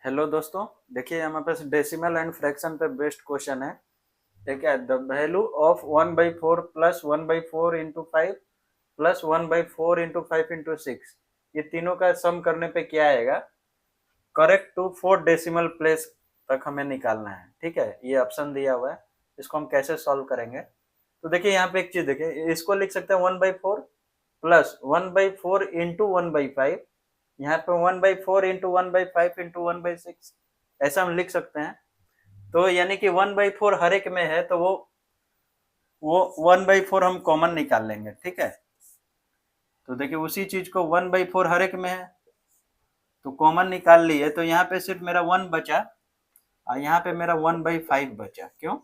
Hello दोस्तों, देखिए हमारे पास डेसिमल एंड फ्रैक्शन पे बेस्ड क्वेश्चन है। ठीक है, the value of 1/4 plus 1/4 into 5 plus 1/4 into 5 into 6, ये तीनों का सम करने पे क्या आएगा। करेक्ट टू 4 डेसिमल प्लेस तक हमें निकालना है। ठीक है, ये ऑप्शन दिया हुआ है, इसको हम कैसे सॉल्व करेंगे। तो देखिए यहाँ पे एक चीज देखिए, इसको लिख सकते हैं 1/4 प्लस 1/4 इंटू 1/5। यहाँ पे 1/4 इंटू 1/5 इंटू 1/6 ऐसा हम लिख सकते हैं। तो यानी कि 1/4 हर एक में है, तो वो 1/4 हम कॉमन निकाल लेंगे। ठीक है, तो देखिए उसी चीज को 1/4 हर एक में है तो कॉमन निकाल लिए, तो यहाँ पे सिर्फ मेरा 1 बचा और यहाँ पे मेरा 1/5 बचा। क्यों?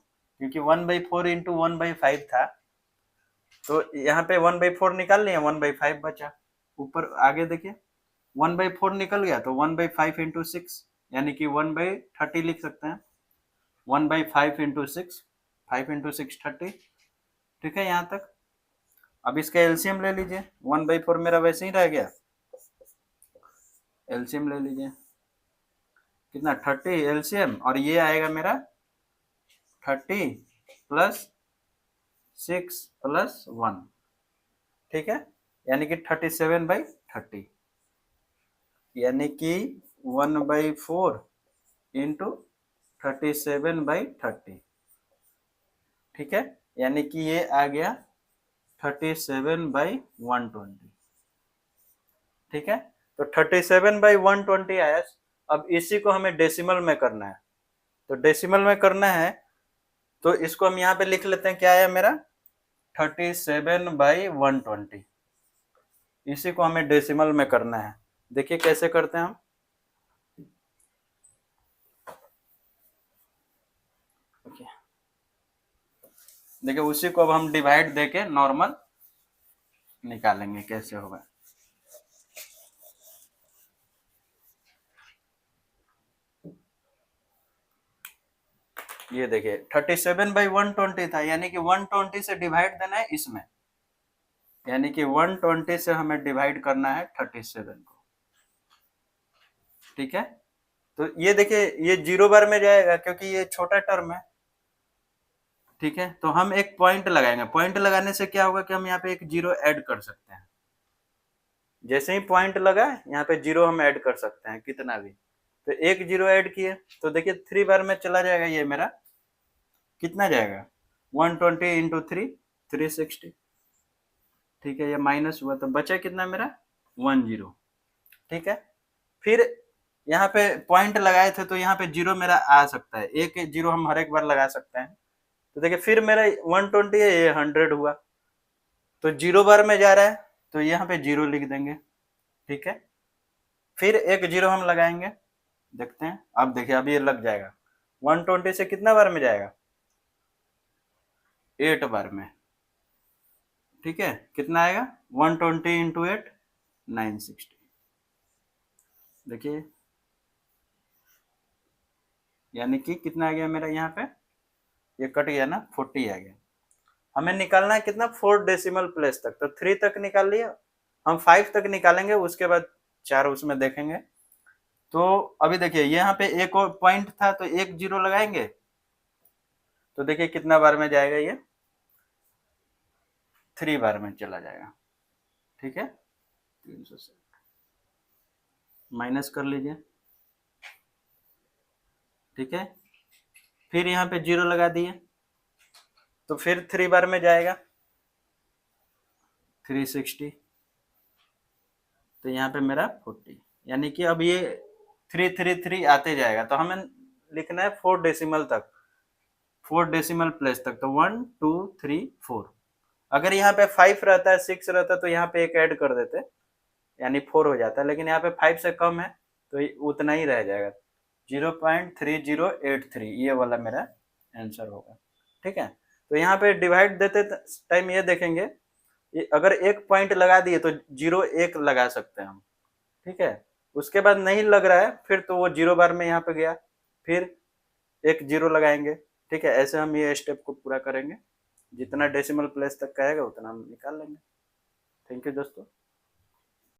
क्योंकि 1/4 इंटू 1/5 था, तो यहाँ पे 1/4 निकाल लिया, 1/5 बचा। ऊपर आगे देखिए 1/4 निकल गया तो 1/5 इंटू 6 यानी कि 1/30 लिख सकते हैं। 1/5 इंटू 6, 5 इंटू 6 30। ठीक है यहाँ तक। अब इसका एलसीएम ले लीजिए, 1/4 मेरा वैसे ही रह गया, एलसीएम ले लीजिए। कितना? 30 एलसीएम, और ये आएगा मेरा 30 प्लस 6 प्लस 1। ठीक है, यानी कि 37/30, यानी कि 1/4 इंटू 37/30। ठीक है, यानी कि ये आ गया 37/120। ठीक है, तो 37/120 आया। अब इसी को हमें डेसिमल में करना है, तो डेसिमल में करना है तो इसको हम यहाँ पे लिख लेते हैं। क्या आया मेरा? 37/120। इसी को हमें डेसिमल में करना है। देखिए कैसे करते हैं हम। देखिए उसी को अब हम डिवाइड देके नॉर्मल निकालेंगे, कैसे होगा। ये देखिए 37/120 था, यानी कि 120 से डिवाइड देना है इसमें, यानी कि 120 से हमें डिवाइड करना है 37 को। ठीक है, तो ये देखिए ये 0 बार में जाएगा क्योंकि ये छोटा टर्म है। ठीक है, तो हम एक पॉइंट लगाएंगे। पॉइंट लगाने से क्या होगा कि हम यहाँ पे एक 0 ऐड कर सकते हैं। जैसे ही पॉइंट लगा यहाँ पे 0 हम ऐड कर सकते हैं, कितना भी। तो एक 0 ऐड किए तो देखिए 3 बार में चला जाएगा। ये मेरा कितना जाएगा? 120 इंटू 3, 360। ठीक है, ये माइनस हुआ तो बचा कितना मेरा? 10। ठीक है, फिर यहाँ पे पॉइंट लगाए थे तो यहाँ पे 0 मेरा आ सकता है, एक 0 हम हर एक बार लगा सकते हैं। तो देखिए फिर मेरा 120 है, ये 100 हुआ, तो 0 बार में जा रहा है तो यहाँ पे 0 लिख देंगे। ठीक है, फिर एक 0 हम लगाएंगे, देखते हैं। अब देखिए अब ये लग जाएगा। 120 से कितना बार में जाएगा? 8 बार में। ठीक है, कितना आएगा? 120 इंटू 8, 960। देखिए यानी कि कितना आ गया मेरा यहाँ पे? ये कट गया ना, 40 आ गया। हमें निकालना है कितना? 4 डेसिमल प्लेस तक, तो 3 तक निकाल लिया। हम 5 तक निकालेंगे, उसके बाद 4 उसमें देखेंगे। तो अभी देखिए यहाँ पे एक और पॉइंट था तो एक 0 लगाएंगे, तो देखिए कितना बार में जाएगा ये? 3 बार में चला जाएगा। ठीक है, 360 माइनस कर लीजिए। ठीक है, फिर यहाँ पे 0 लगा दिए तो फिर 3 बार में जाएगा, 360। तो यहाँ पे मेरा 40, यानी कि अब ये 333 आते जाएगा। तो हमें लिखना है 4 डेसिमल तक, 4 डेसिमल प्लेस तक। तो 1 2 3 4। अगर यहाँ पे 5 रहता है, 6 रहता है, तो यहाँ पे एक ऐड कर देते, यानी 4 हो जाता है। लेकिन यहाँ पे 5 से कम है तो उतना ही रह जाएगा, 0.3083। ये वाला मेरा आंसर होगा। ठीक है, तो यहाँ पे डिवाइड देते टाइम ये देखेंगे, अगर एक पॉइंट लगा दिए तो 0 1 लगा सकते हैं हम। ठीक है, उसके बाद नहीं लग रहा है फिर तो वो 0 बार में यहाँ पे गया, फिर एक 0 लगाएंगे। ठीक है, ऐसे हम ये स्टेप को पूरा करेंगे। जितना डेसिमल प्लेस तक कहेगा उतना हम निकाल लेंगे। थैंक यू दोस्तों।